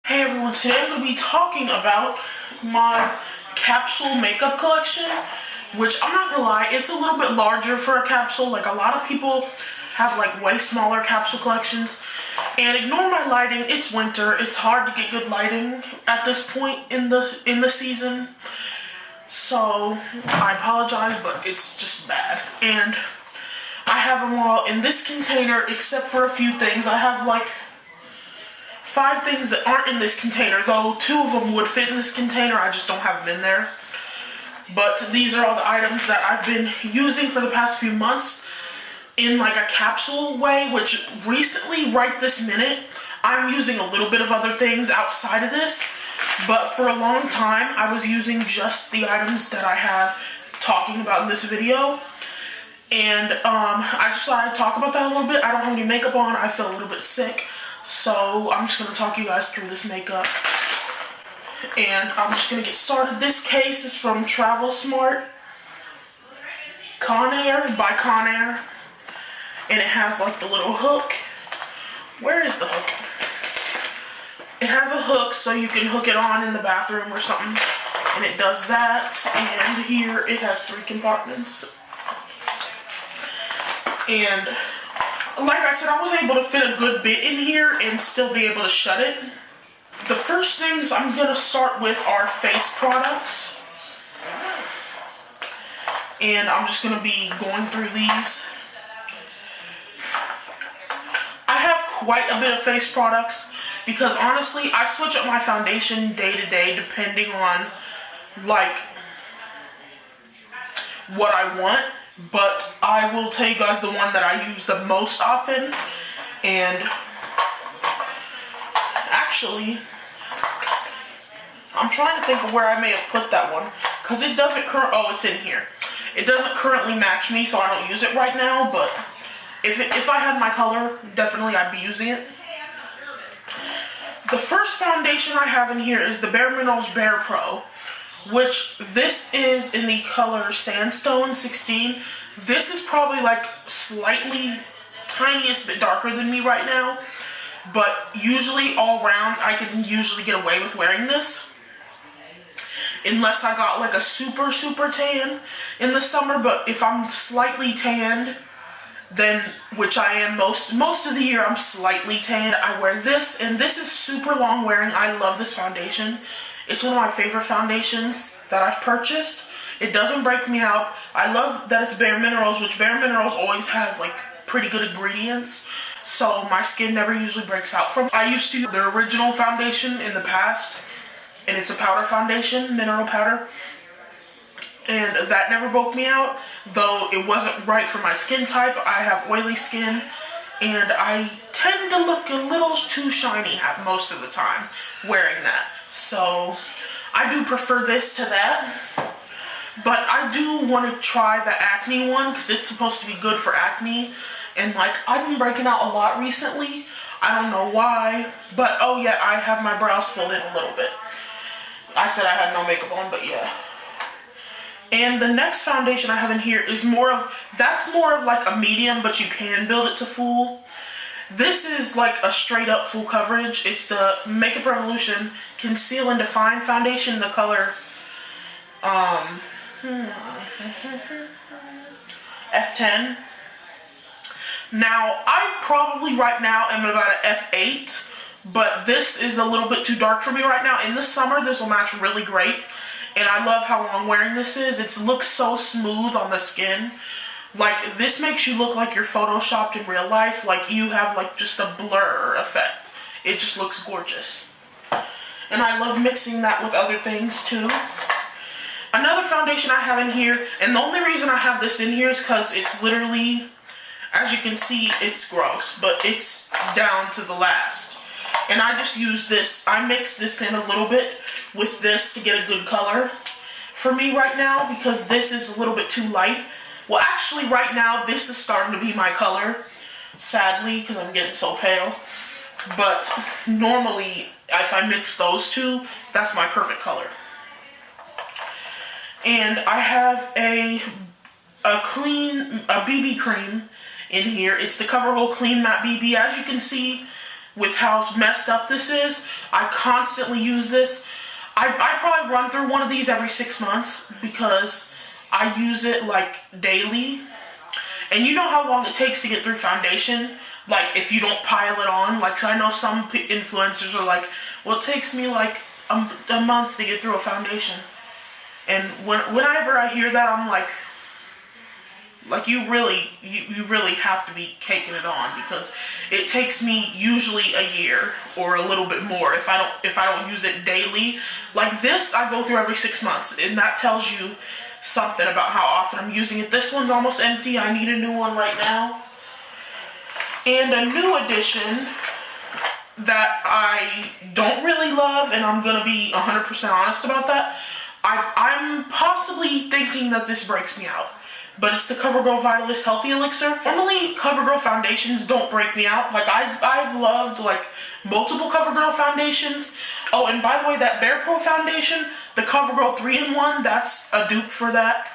Hey everyone, today I'm going to be talking about my capsule makeup collection, which I'm not going to lie, it's a little bit larger for a capsule. Like, a lot of people have like way smaller capsule collections, and ignore my lighting, it's winter, it's hard to get good lighting at this point in the season, so I apologize, but it's just bad. And I have them all in this container except for a few things. I have like 5 things that aren't in this container, though 2 of them would fit in this container, I just don't have them in there. But these are all the items that I've been using for the past few months in like a capsule way, which recently, right this minute, I'm using a little bit of other things outside of this, but for a long time I was using just the items that I have talking about in this video. And I just thought I'd talk about that a little bit. I don't have any makeup on, I feel a little bit sick. So I'm just going to talk you guys through this makeup, and I'm just going to get started. This case is from Travel Smart, Conair by Conair, and it has like the little hook. Where is the hook? It has a hook so you can hook it on in the bathroom or something, and it does that. And here it has 3 compartments. And like I said, I was able to fit a good bit in here and still be able to shut it. The first things I'm going to start with are face products. And I'm just going to be going through these. I have quite a bit of face products because honestly, I switch up my foundation day to day depending on like what I want. But I will tell you guys the one that I use the most often. And actually, I'm trying to think of where I may have put that one, because it doesn't oh, it's in here. It doesn't currently match me, so I don't use it right now, but if I had my color, definitely I'd be using it. The first foundation I have in here is the Bare Minerals Bare Pro, which this is in the color Sandstone 16. This is probably like slightly tiniest bit darker than me right now, but usually all around I can usually get away with wearing this, unless I got like a super tan in the summer. But if I'm slightly tanned, then, which I am most of the year, I'm slightly tanned, I wear this, and this is super long wearing. I love this foundation. It's one of my favorite foundations that I've purchased. It doesn't break me out. I love that it's Bare Minerals, which Bare Minerals always has like pretty good ingredients, so my skin never usually breaks out from. I used to use their original foundation in the past, and it's a powder foundation, mineral powder, and that never broke me out, though it wasn't right for my skin type. I have oily skin, and I tend to look a little too shiny most of the time wearing that. So I do prefer this to that, but I do want to try the acne one because it's supposed to be good for acne, and like I've been breaking out a lot recently. I don't know why, but oh yeah, I have my brows filled in a little bit. I said I had no makeup on, but yeah. And the next foundation I have in here is more of like a medium, but you can build it to full. This is like a straight up full coverage. It's the Makeup Revolution Conceal and Define Foundation in the color F10. Now, I probably right now am about an F8, but this is a little bit too dark for me right now. In the summer, this will match really great, and I love how long wearing this is. It looks so smooth on the skin. Like, this makes you look like you're photoshopped in real life. Like, you have, like, just a blur effect. It just looks gorgeous. And I love mixing that with other things, too. Another foundation I have in here, and the only reason I have this in here is because it's literally, as you can see, it's gross, but it's down to the last. And I just use this, I mix this in a little bit with this to get a good color for me right now, because this is a little bit too light. Well, actually, right now, this is starting to be my color, sadly, because I'm getting so pale. But normally, if I mix those two, that's my perfect color. And I have a BB cream in here. It's the Coverable Clean Matte BB. As you can see, with how messed up this is. I constantly use this. I probably run through one of these every 6 months because I use it like daily. And you know how long it takes to get through foundation? Like if you don't pile it on. Like I know some influencers are like, well, it takes me like a month to get through a foundation. And whenever I hear that, I'm like you really have to be caking it on, because it takes me usually a year or a little bit more if I don't use it daily. Like this, I go through every 6 months, and that tells you something about how often I'm using it. This one's almost empty. I need a new one right now. And a new addition that I don't really love, and I'm gonna be 100% honest about that. I'm possibly thinking that this breaks me out, but it's the CoverGirl Vitalist Healthy Elixir. Normally, CoverGirl foundations don't break me out. Like I've loved like multiple CoverGirl foundations. Oh, and by the way, that Bare Pro foundation, the CoverGirl 3-in-1, that's a dupe for that.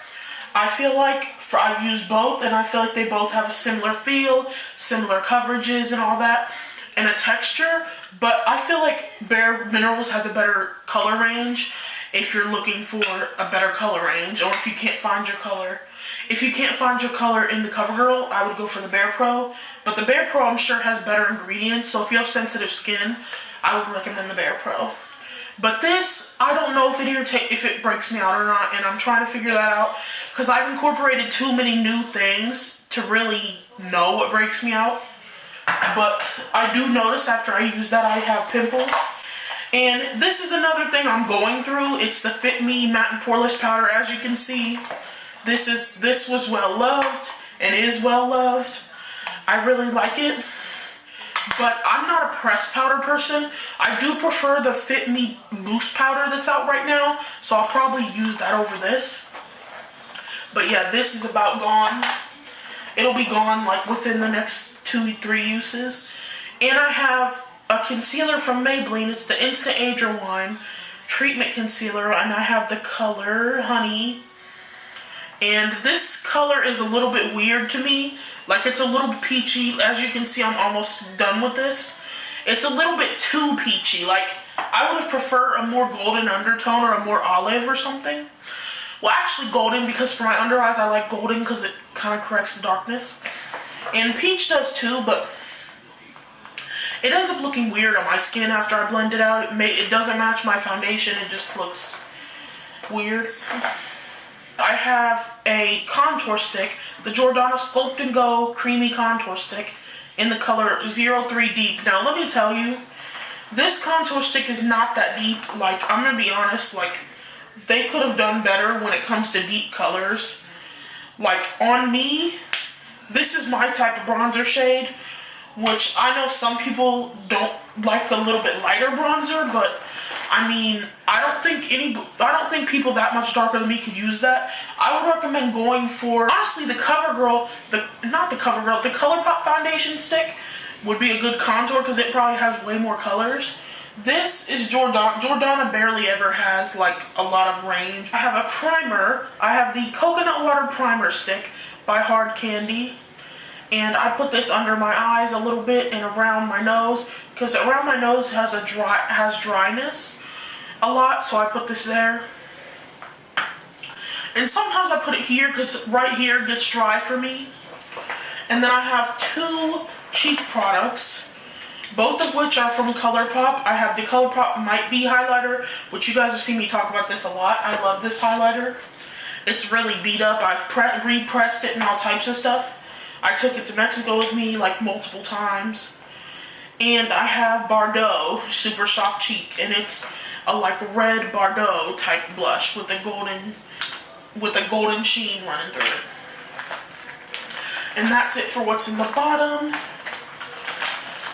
I feel like I've used both, and I feel like they both have a similar feel, similar coverages and all that, and a texture. But I feel like Bare Minerals has a better color range if you're looking for a better color range, or if you can't find your color. If you can't find your color in the CoverGirl, I would go for the Bare Pro. But the Bare Pro, I'm sure, has better ingredients, so if you have sensitive skin, I would recommend the Bare Pro. But this, I don't know if it breaks me out or not, and I'm trying to figure that out, because I've incorporated too many new things to really know what breaks me out. But I do notice after I use that I have pimples. And this is another thing I'm going through. It's the Fit Me Matte and Poreless Powder. As you can see, this was well loved and is well loved. I really like it. But I'm not a pressed powder person. I do prefer the Fit Me loose powder that's out right now, so I'll probably use that over this. But yeah, this is about gone. It'll be gone like within the next 2-3 uses. And I have a concealer from Maybelline. It's the Instant Age Rewind Treatment Concealer, and I have the color Honey. And this color is a little bit weird to me. Like, it's a little peachy. As you can see, I'm almost done with this. It's a little bit too peachy. Like, I would have preferred a more golden undertone or a more olive or something. Well, actually golden, because for my under eyes, I like golden because it kind of corrects the darkness. And peach does too, but it ends up looking weird on my skin after I blend it out. It doesn't match my foundation. It just looks weird. I have a contour stick, the Jordana Sculpt and Go Creamy Contour Stick in the color 03 Deep. Now, let me tell you, this contour stick is not that deep. Like, I'm going to be honest, like, they could have done better when it comes to deep colors. Like, on me, this is my type of bronzer shade, which I know some people don't like a little bit lighter bronzer, but I mean, I don't think people that much darker than me could use that. I would recommend going for, honestly, the CoverGirl, the ColourPop foundation stick would be a good contour because it probably has way more colors. This is Jordana. Jordana barely ever has like a lot of range. I have a primer. I have the Coconut Water Primer Stick by Hard Candy. And I put this under my eyes a little bit and around my nose, because around my nose has dryness a lot, so I put this there. And sometimes I put it here because right here gets dry for me. And then I have two cheek products, both of which are from ColourPop. I have the ColourPop Might Be highlighter, which you guys have seen me talk about this a lot. I love this highlighter. It's really beat up. I've repressed it and all types of stuff. I took it to Mexico with me like multiple times. And I have Bardot Super Shock Cheek, and it's a like red Bardot type blush with a golden sheen running through it. And that's it for what's in the bottom.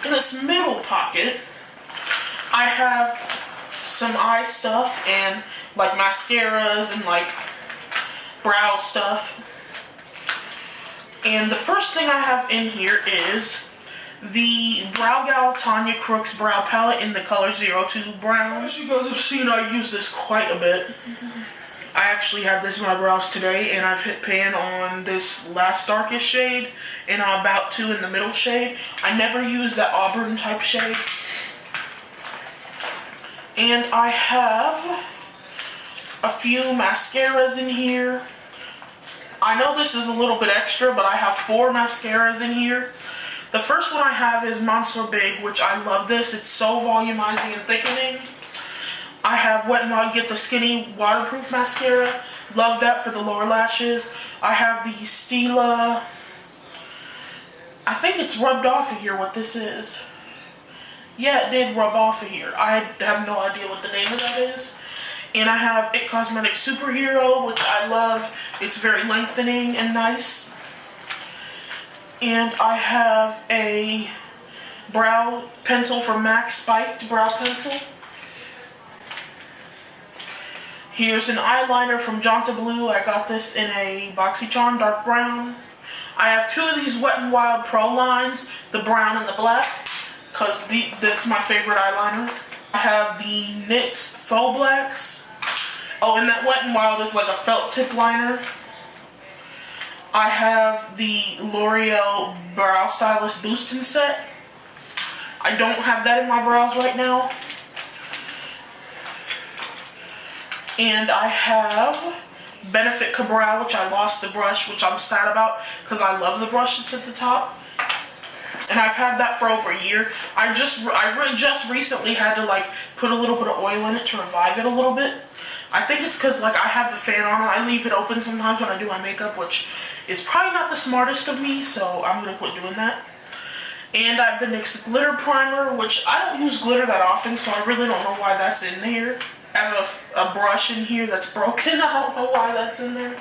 In this middle pocket, I have some eye stuff and like mascaras and like brow stuff. And the first thing I have in here is the Brow Gal Tanya Crooks Brow Palette in the color 02 Brown. As you guys have seen, I use this quite a bit. I actually have this in my brows today, and I've hit pan on this last darkest shade, and I'm about to in the middle shade. I never use that auburn type shade. And I have a few mascaras in here. I know this is a little bit extra, but I have 4 mascaras in here. The first one I have is Monster Big, which I love this. It's so volumizing and thickening. I have Wet n Wild Get the Skinny Waterproof Mascara. Love that for the lower lashes. I have the Stila. I think it's rubbed off of here what this is. Yeah, it did rub off of here. I have no idea what the name of that is. And I have It Cosmetics Superhero, which I love. It's very lengthening and nice. And I have a brow pencil from MAC Spiked Brow Pencil. Here's an eyeliner from Jonta Blue. I got this in a BoxyCharm dark brown. I have 2 of these Wet n Wild Pro lines, the brown and the black, because that's my favorite eyeliner. I have the NYX Faux Blacks. Oh, and that Wet n Wild is like a felt tip liner. I have the L'Oreal Brow Stylist Boostin' Set. I don't have that in my brows right now. And I have Benefit Cabral, which I lost the brush, which I'm sad about because I love the brush that's at the top. And I've had that for over a year. I just recently had to like put a little bit of oil in it to revive it a little bit. I think it's because like I have the fan on and I leave it open sometimes when I do my makeup, which is probably not the smartest of me, so I'm going to quit doing that. And I have the NYX Glitter Primer, which I don't use glitter that often, so I really don't know why that's in here. I have a brush in here that's broken. I don't know why that's in there.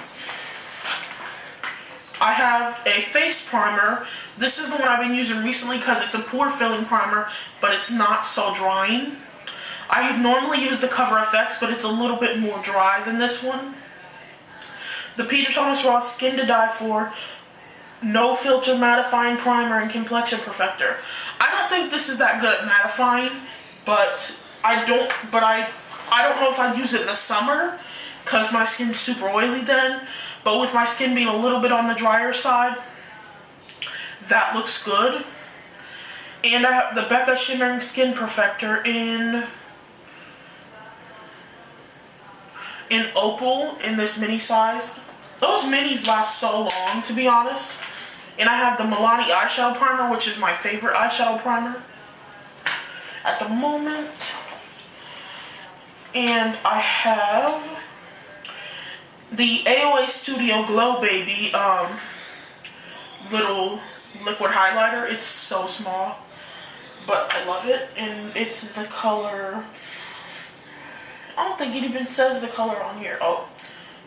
I have a face primer. This is the one I've been using recently because it's a pore filling primer, but it's not so drying. I normally use the Cover FX, but it's a little bit more dry than this one. The Peter Thomas Roth Skin to Die For No Filter Mattifying Primer and Complexion Perfector. I don't think this is that good at mattifying, but I don't know if I'd use it in the summer because my skin's super oily then. But with my skin being a little bit on the drier side, that looks good. And I have the Becca Shimmering Skin Perfector in Opal in this mini size. Those minis last so long, to be honest. And I have the Milani Eyeshadow Primer, which is my favorite eyeshadow primer at the moment. And I have the AOA Studio Glow Baby little liquid highlighter. It's so small, but I love it. And it's the color, I don't think it even says the color on here. Oh,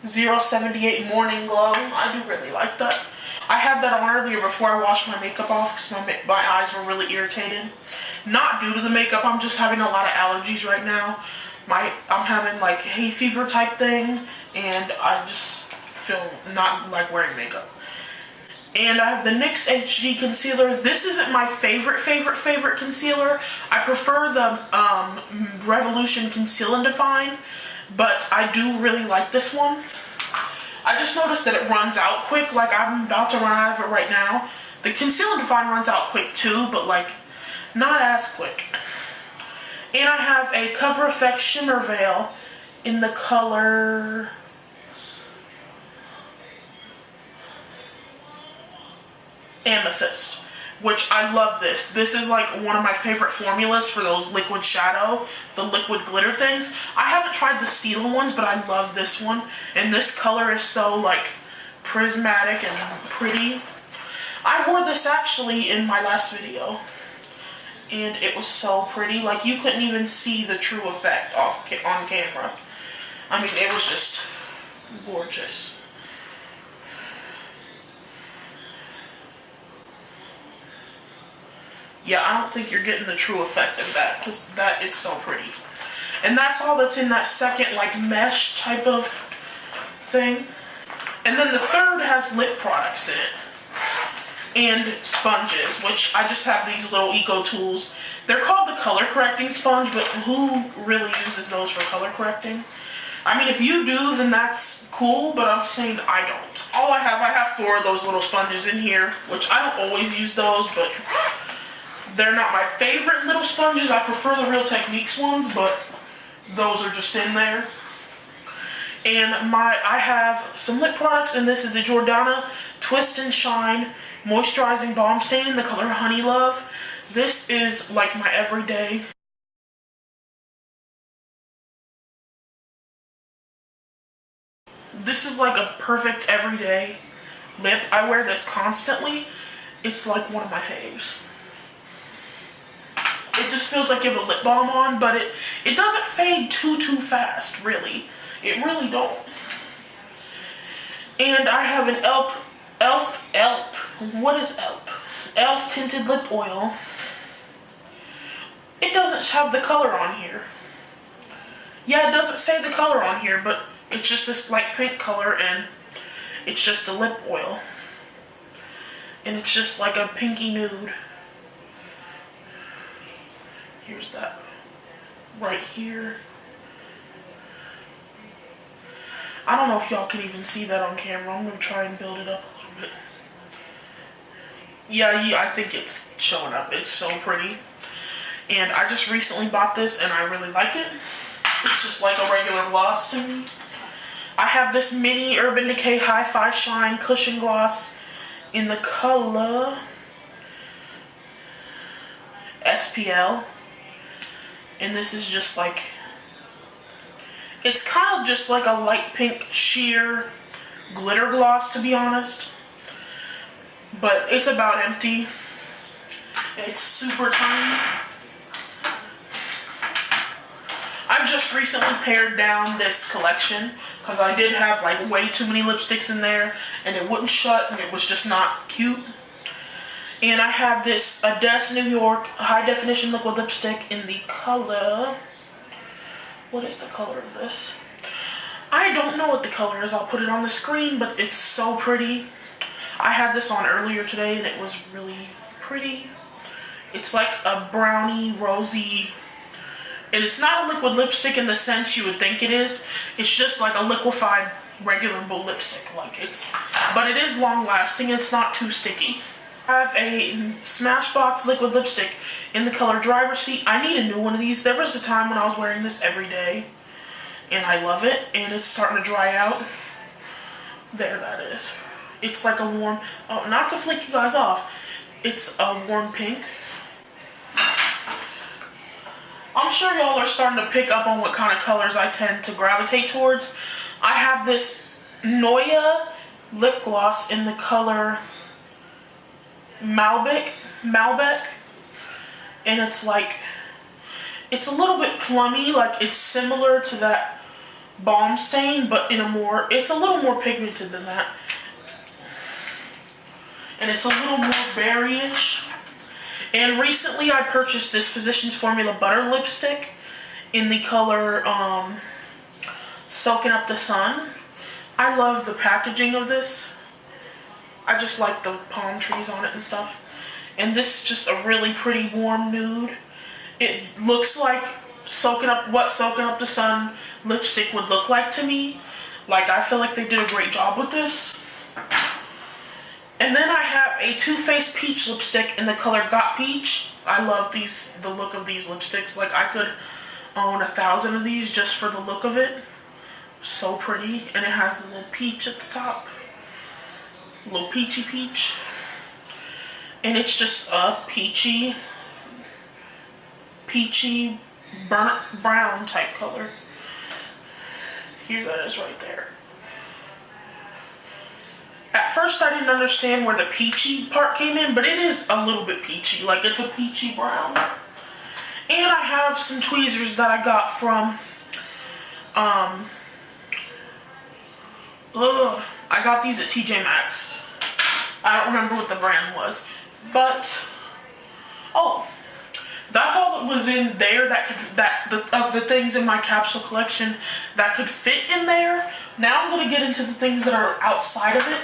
078 Morning Glow. I do really like that. I had that on earlier before I washed my makeup off because my eyes were really irritated. Not due to the makeup, I'm just having a lot of allergies right now. I'm having like hay fever type thing, and I just feel not like wearing makeup. And I have the NYX HD Concealer. This isn't my favorite concealer. I prefer the Revolution Conceal and Define, but I do really like this one. I just noticed that it runs out quick, like I'm about to run out of it right now. The Conceal and Define runs out quick too, but like not as quick. And I have a Cover FX Shimmer Veil in the color Amethyst, which I love this. This is like one of my favorite formulas for those liquid shadow, the liquid glitter things. I haven't tried the Stila ones, but I love this one. And this color is so like prismatic and pretty. I wore this actually in my last video, and it was so pretty. Like you couldn't even see the true effect on camera. I mean, it was just gorgeous. Yeah, I don't think you're getting the true effect of that because that is so pretty. And that's all that's in that second like mesh type of thing. And then the third has lip products in it. And sponges, which I just have these little eco tools. They're called the color correcting sponge, but who really uses those for color correcting? I mean, if you do, then that's cool, but I'm saying I don't. I have 4 of those little sponges in here, which I don't always use those, but they're not my favorite little sponges. I prefer the Real Techniques ones, but those are just in there. And I have some lip products, and this is the Jordana Twist and Shine Moisturizing Balm Stain in the color Honey Love. This is like my everyday. This is like a perfect everyday lip. I wear this constantly. It's like one of my faves. It just feels like you have a lip balm on, but it doesn't fade too fast, really. It really don't. And I have an what is Elf tinted lip oil. It doesn't have the color on here. Yeah, it doesn't say the color on here, but it's just this light pink color, and it's just a lip oil. And it's just like a pinky nude. Here's that right here. I don't know if y'all can even see that on camera. I'm going to try and build it up a little bit. Yeah, I think it's showing up. It's so pretty. And I just recently bought this, and I really like it. It's just like a regular gloss to me. I have this mini Urban Decay Hi-Fi Shine Cushion Gloss in the color SPL. And this is just like, it's kind of just like a light pink sheer glitter gloss, to be honest. But it's about empty. It's super tiny. I just recently pared down this collection because I did have like way too many lipsticks in there, and it wouldn't shut, and it was just not cute. And I have this Ades New York High Definition Liquid Lipstick in the color, what is the color of this? I don't know what the color is. I'll put it on the screen, but it's so pretty. I had this on earlier today, and it was really pretty. It's like a brownie, rosy. And it's not a liquid lipstick in the sense you would think it is. It's just like a liquefied regular lipstick. But it is long lasting. It's not too sticky. I have a Smashbox liquid lipstick in the color Driver's Seat. I need a new one of these. There was a time when I was wearing this every day, and I love it. And it's starting to dry out. There, that is. It's like a warm, oh, not to flick you guys off, it's a warm pink. I'm sure y'all are starting to pick up on what kind of colors I tend to gravitate towards. I have this Noya lip gloss in the color Malbec, and it's like, it's a little bit plummy, like it's similar to that Balm Stain, but in a more, it's a little more pigmented than that. And it's a little more berryish. And recently I purchased this Physicians Formula Butter lipstick in the color Soaking Up the Sun. I love the packaging of this. I just like the palm trees on it and stuff. And this is just a really pretty warm nude. It looks like what Soaking Up the Sun lipstick would look like to me. Like, I feel like they did a great job with this. And then I have a Too Faced Peach lipstick in the color Got Peach. I love the look of these lipsticks. Like, I could own 1,000 of these just for the look of it. So pretty. And it has the little peach at the top. Little peachy peach. And it's just a peachy burnt brown type color. Here that is right there. At first I didn't understand where the peachy part came in, but it is a little bit peachy. Like, it's a peachy brown. And I have some tweezers that I got from, I got these at TJ Maxx. I don't remember what the brand was. But, oh, that's all that was in there of the things in my capsule collection that could fit in there. Now I'm going to get into the things that are outside of it.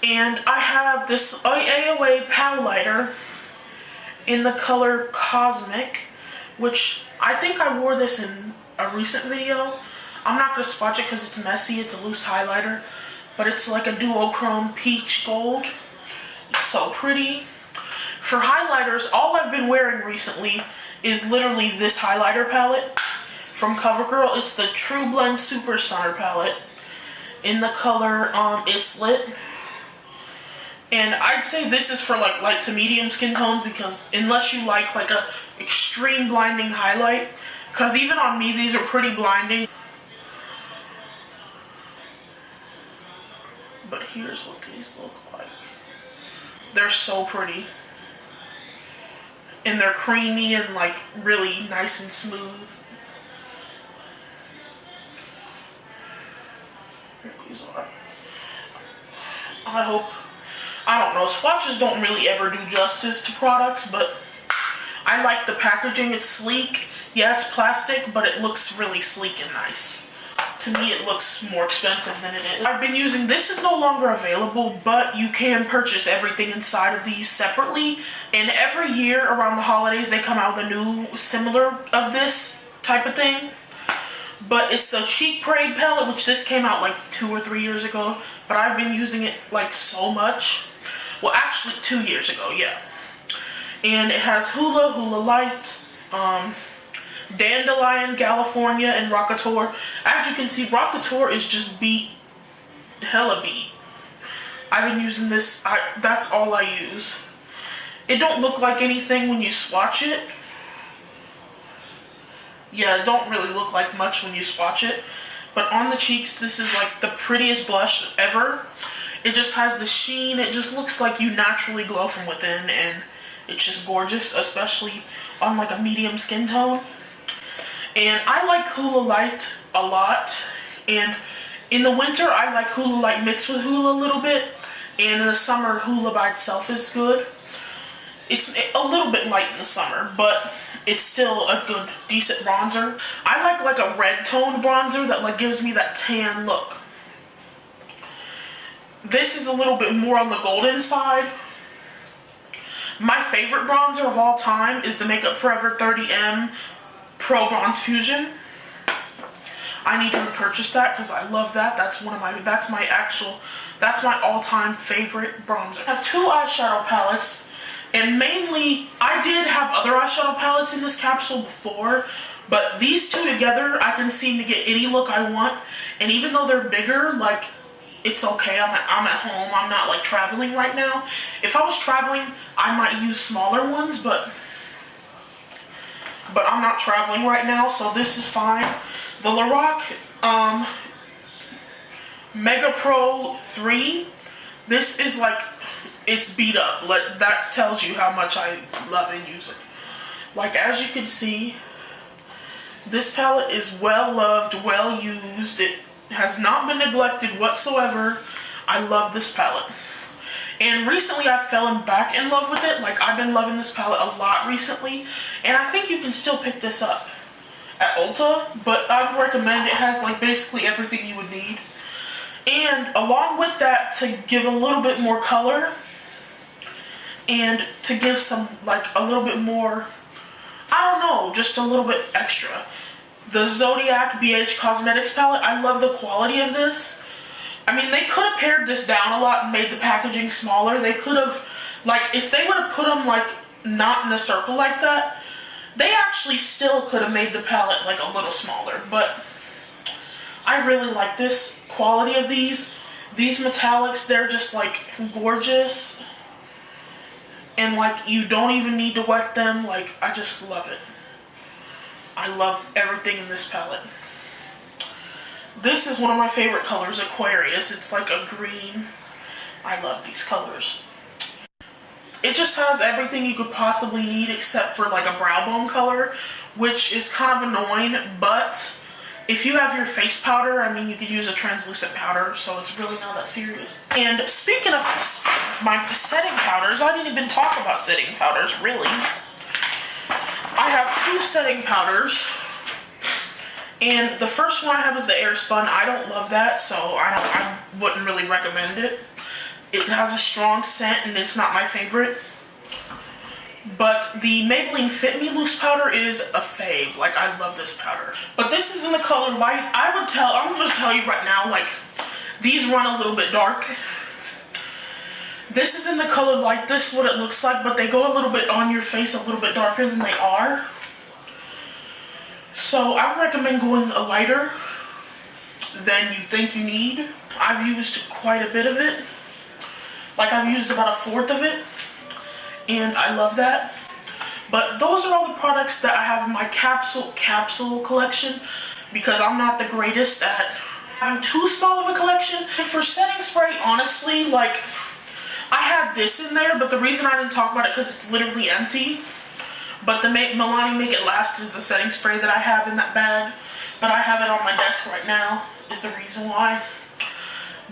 And I have this AOA Pow Lighter in the color Cosmic, which I think I wore this in a recent video. I'm not going to swatch it because it's messy. It's a loose highlighter. But it's like a duochrome peach gold. It's so pretty. For highlighters, all I've been wearing recently is literally this highlighter palette from CoverGirl. It's the True Blend Super Stunner palette in the color It's Lit. And I'd say this is for like light to medium skin tones, because unless you like a extreme blinding highlight, because even on me these are pretty blinding. But here's what these look like. They're so pretty. And they're creamy and like really nice and smooth. Here these are. I don't know, swatches don't really ever do justice to products, but I like the packaging. It's sleek. Yeah, it's plastic, but it looks really sleek and nice. To me, it looks more expensive than it is. I've been using, this is no longer available, but you can purchase everything inside of these separately. And every year around the holidays, they come out with a new similar of this type of thing. But it's the Cheek Parade palette, which this came out like 2 or 3 years ago. But I've been using it like so much. Well, actually 2 years ago, yeah. And it has Hoola, Hoola Light, Dandelion, California, and Rockateur. As you can see, Rockateur is just beat, hella beat. I've been using this, that's all I use. It don't look like anything when you swatch it. Yeah, it don't really look like much when you swatch it. But on the cheeks, this is like the prettiest blush ever. It just has the sheen, it just looks like you naturally glow from within, and it's just gorgeous, especially on like a medium skin tone. And I like Hoola Light a lot, and in the winter I like Hoola Light mixed with Hoola a little bit, and in the summer Hoola by itself is good. It's a little bit light in the summer, but it's still a good, decent bronzer. I like a red toned bronzer that like gives me that tan look. This is a little bit more on the golden side. My favorite bronzer of all time is the Makeup Forever 30M Pro Bronze Fusion. I need to repurchase that because I love that. That's my all-time favorite bronzer. I have 2 eyeshadow palettes, and mainly I did have other eyeshadow palettes in this capsule before, but these 2 together I can seem to get any look I want. And even though they're bigger, like, it's okay. I'm at home. I'm not like traveling right now. If I was traveling, I might use smaller ones, but I'm not traveling right now, so this is fine. The Lorac Mega Pro 3, this is like, it's beat up. That tells you how much I love and use it. Like, as you can see, this palette is well loved, well used. It has not been neglected whatsoever. I love this palette. And recently I fell back in love with it. Like, I've been loving this palette a lot recently. And I think you can still pick this up at Ulta, but I would recommend it. Has like basically everything you would need. And along with that, to give a little bit more color and to give some like a little bit more, I don't know, just a little bit extra. The Zodiac BH Cosmetics palette, I love the quality of this. I mean, they could have pared this down a lot and made the packaging smaller. They could have, like, if they would have put them, like, not in a circle like that, they actually still could have made the palette, like, a little smaller. But I really like this quality of these. These metallics, they're just, like, gorgeous. And, like, you don't even need to wet them. Like, I just love it. I love everything in this palette. This is one of my favorite colors, Aquarius. It's like a green. I love these colors. It just has everything you could possibly need except for like a brow bone color, which is kind of annoying, but if you have your face powder, I mean, you could use a translucent powder, so it's really not that serious. And speaking of my setting powders, I didn't even talk about setting powders, really. I have 2 setting powders. And the first one I have is the Airspun. I don't love that, so I wouldn't really recommend it. It has a strong scent, and it's not my favorite. But the Maybelline Fit Me Loose Powder is a fave. Like, I love this powder. But this is in the color light. I'm going to tell you right now, like, these run a little bit dark. This is in the color light. This is what it looks like, but they go a little bit on your face, a little bit darker than they are. So I would recommend going a lighter than you think you need. I've used quite a bit of it. Like, I've used about 1/4 of it, and I love that. But those are all the products that I have in my capsule collection, because I'm not the greatest at having too small of a collection. And for setting spray, honestly, like, I had this in there, but the reason I didn't talk about it because it's literally empty. But the Milani Make It Last is the setting spray that I have in that bag. But I have it on my desk right now, is the reason why.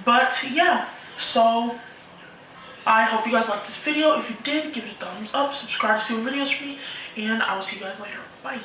But yeah, so I hope you guys liked this video. If you did, give it a thumbs up, subscribe to see more videos from me, and I will see you guys later. Bye.